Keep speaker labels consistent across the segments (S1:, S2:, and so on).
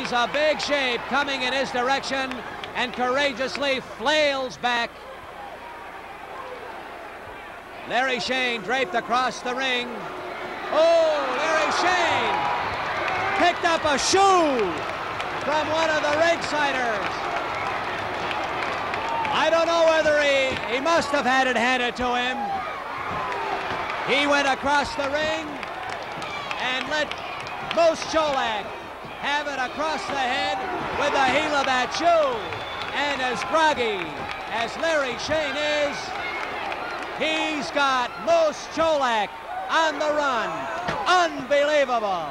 S1: sees a big shape coming in his direction and courageously flails back. Larry Chene draped across the ring. Oh, Larry Chene picked up a shoe from one of the ringsiders. I don't know whether he must have had it handed to him. He went across the ring and let Moose Cholak have it across the head with the heel of that shoe. And as groggy as Larry Chene is, he's got Moose Cholak on the run. Unbelievable.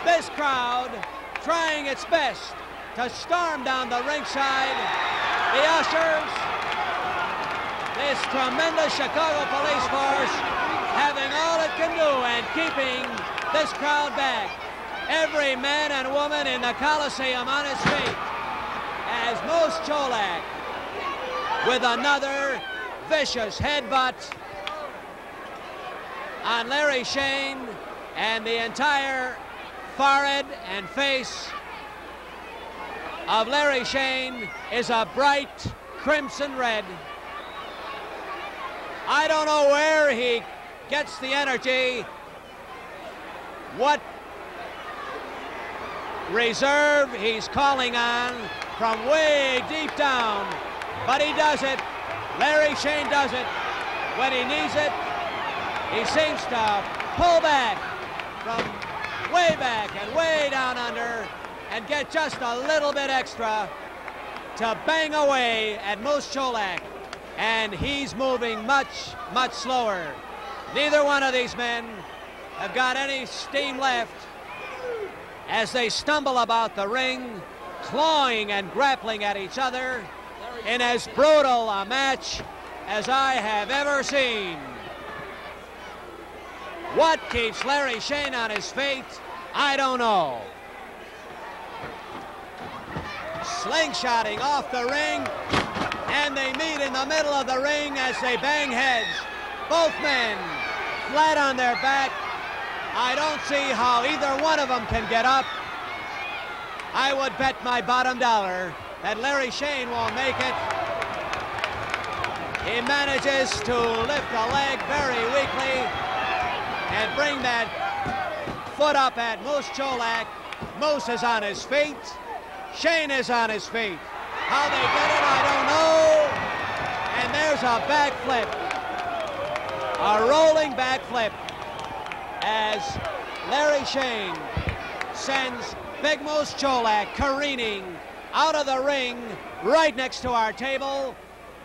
S1: This crowd trying its best to storm down the ringside. The ushers, this tremendous Chicago police force, having all it can do and keeping this crowd back. Every man and woman in the Coliseum on his feet as Moose Cholak with another vicious headbutt on Larry Chene, and the entire forehead and face of Larry Chene is a bright crimson red. I don't know where he gets the energy, what reserve he's calling on from way deep down, but he does it. Larry Chene does it. When he needs it, he seems to pull back from way back and way down under and get just a little bit extra to bang away at Moose Cholak. And he's moving much, much slower. Neither one of these men have got any steam left as they stumble about the ring, clawing and grappling at each other in as brutal a match as I have ever seen. What keeps Larry Chene on his feet, I don't know. Slingshotting off the ring, and they meet in the middle of the ring as they bang heads. Both men flat on their back. I don't see how either one of them can get up. I would bet my bottom dollar that Larry Chene won't make it. He manages to lift a leg very weakly and bring that foot up at Moose Cholak. Moose is on his feet. Chene is on his feet. How they get it, I don't know. And there's a backflip. A rolling backflip as Larry Chene sends Big Moose Cholak careening out of the ring right next to our table.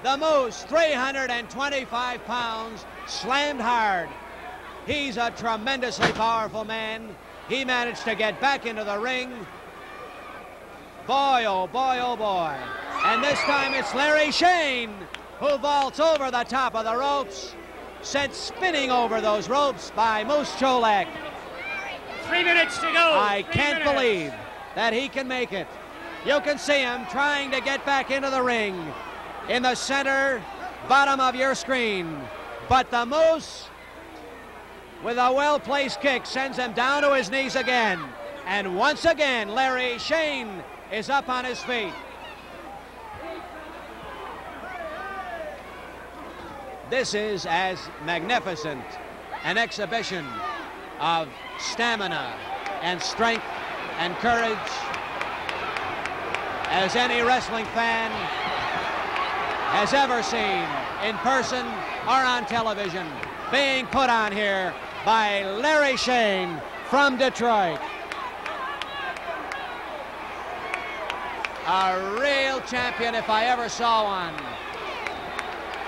S1: The Moose, 325 pounds, slammed hard. He's a tremendously powerful man. He managed to get back into the ring. Boy, oh boy, oh boy. And this time it's Larry Chene who vaults over the top of the ropes, sent spinning over those ropes by Moose Cholak.
S2: 3 minutes to go.
S1: I can't believe that he can make it. You can see him trying to get back into the ring in the center bottom of your screen. But the Moose, with a well-placed kick, sends him down to his knees again. And once again, Larry Chene is up on his feet. This is as magnificent an exhibition of stamina and strength and courage as any wrestling fan has ever seen in person or on television, being put on here by Larry Chene from Detroit. A real champion if I ever saw one.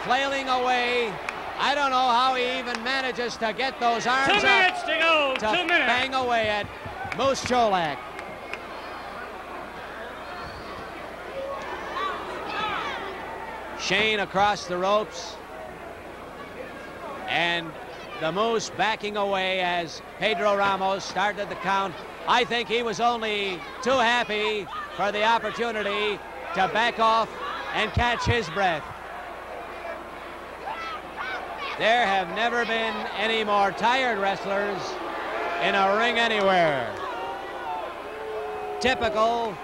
S1: Flailing away. I don't know how he even manages to get those arms
S2: 2
S1: up
S2: minutes to go.
S1: to
S2: 2 minutes.
S1: bang away at Moose Cholak. Chene across the ropes, and the Moose backing away as Pedro Ramos started the count. I think he was only too happy for the opportunity to back off and catch his breath. There have never been any more tired wrestlers in a ring anywhere. Typical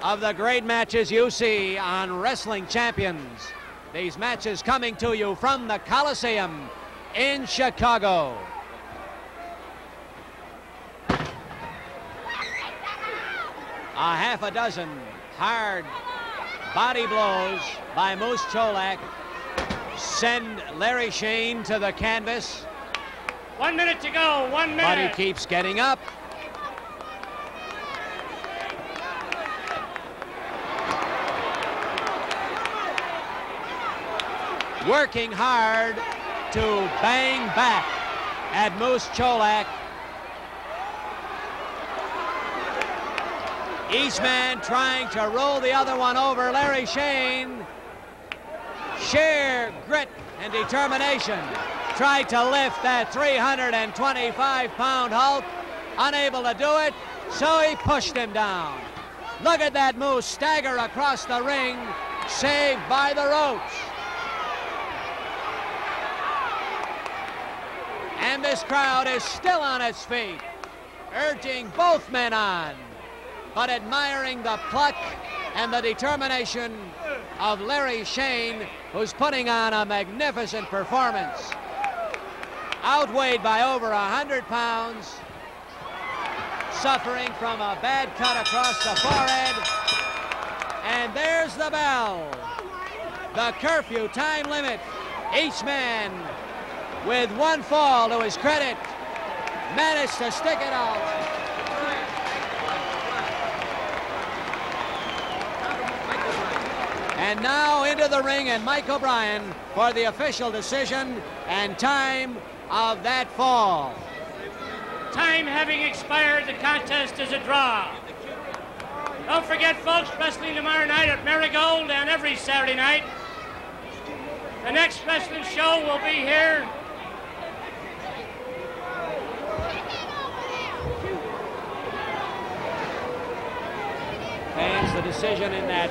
S1: of the great matches you see on Wrestling Champions. These matches coming to you from the Coliseum in Chicago. A half a dozen hard body blows by Moose Cholak send Larry Shane to the canvas.
S2: 1 minute to go, 1 minute.
S1: But he keeps getting up. Working hard to bang back at Moose Cholak. Each man trying to roll the other one over. Larry Shane, sheer grit and determination, tried to lift that 325-pound Hulk. Unable to do it, so he pushed him down. Look at that Moose stagger across the ring, saved by the ropes. And this crowd is still on its feet, urging both men on, but admiring the pluck and the determination of Larry Shane, who's putting on a magnificent performance. Outweighed by over 100 pounds, suffering from a bad cut across the forehead. And there's the bell. The curfew time limit. Each man, with one fall to his credit, managed to stick it out. And now into the ring, and Mike O'Brien for the official decision and time of that fall.
S2: Time having expired, the contest is a draw. Don't forget, folks, wrestling tomorrow night at Marigold and every Saturday night. The next wrestling show will be here.
S1: Fans, the decision in that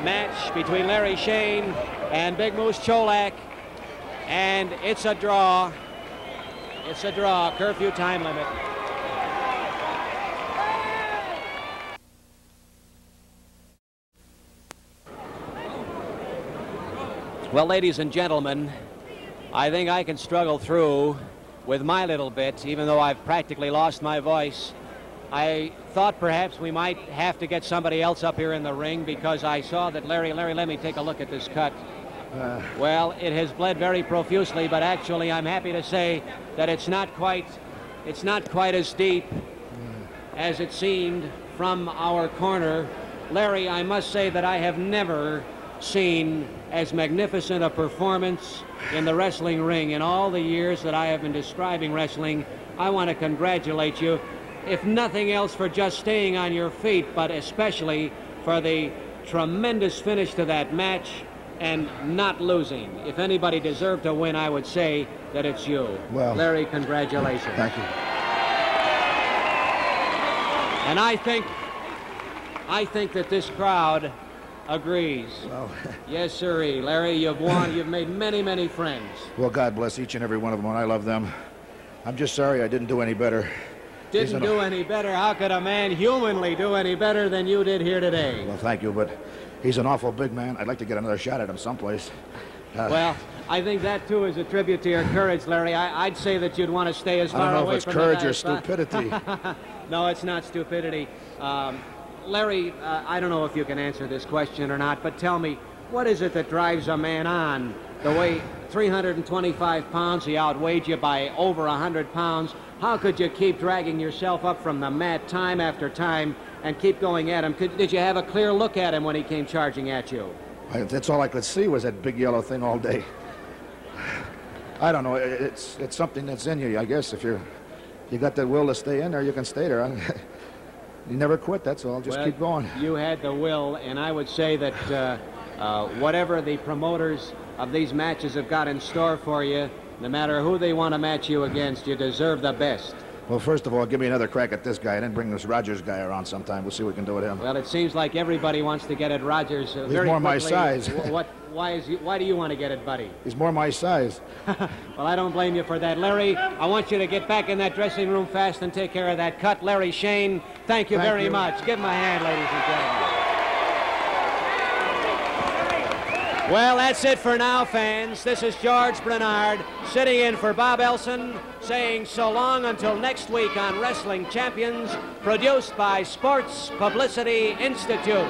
S1: match between Larry Shane and Big Moose Cholak, and it's a draw. It's a draw. Curfew time limit. Well, ladies and gentlemen, I think I can struggle through with my little bit, even though I've practically lost my voice. I thought perhaps we might have to get somebody else up here in the ring, because I saw that Larry, let me take a look at this cut. Well, it has bled very profusely, but actually I'm happy to say that it's not quite as deep as it seemed from our corner. Larry, I must say that I have never seen as magnificent a performance in the wrestling ring in all the years that I have been describing wrestling. I want to congratulate you, if nothing else, for just staying on your feet, but especially for the tremendous finish to that match and not losing. If anybody deserved to win, I would say that it's you.
S3: Well,
S1: Larry, congratulations.
S3: Thank you.
S1: And I think that this crowd agrees.
S3: Well,
S1: yes, sirree. Larry, you've won. You've made many, many friends.
S3: well, God bless each and every one of them, and I love them. I'm just sorry I didn't do any better.
S1: Didn't do any better? How could a man humanly do any better than you did here today?
S3: Well, thank you, but he's an awful big man. I'd like to get another shot at him someplace.
S1: Well, I think that, too, is a tribute to your courage, Larry. I'd say that you'd want to stay as far away from
S3: I don't know if it's courage or stupidity.
S1: No, it's not stupidity. Larry, I don't know if you can answer this question or not, but tell me, what is it that drives a man on? The way 325 pounds, he outweighed you by over 100 pounds. How could you keep dragging yourself up from the mat time after time and keep going at him? Did you have a clear look at him when he came charging at you?
S3: That's all I could see was that big yellow thing all day. I don't know. It's something that's in you, I guess. If you got that will to stay in there, you can stay there. You never quit, that's all. Just keep going.
S1: You had the will, and I would say that whatever the promoters of these matches have got in store for you, no matter who they want to match you against, you deserve the best.
S3: Well, first of all, give me another crack at this guy, and then bring this Rogers guy around sometime. We'll see what we can do with him.
S1: Well, it seems like everybody wants to get at Rogers very
S3: more my
S1: quickly.
S3: size.
S1: why do you want to get it, buddy?
S3: He's more my size.
S1: Well, I don't blame you for that, Larry. I want you to get back in that dressing room fast and take care of that cut. Larry Chene, thank you very much. Give him a hand, ladies and gentlemen. Well, that's it for now, fans. This is George Bernard sitting in for Bob Elson, saying so long until next week on Wrestling Champions, produced by Sports Publicity Institute.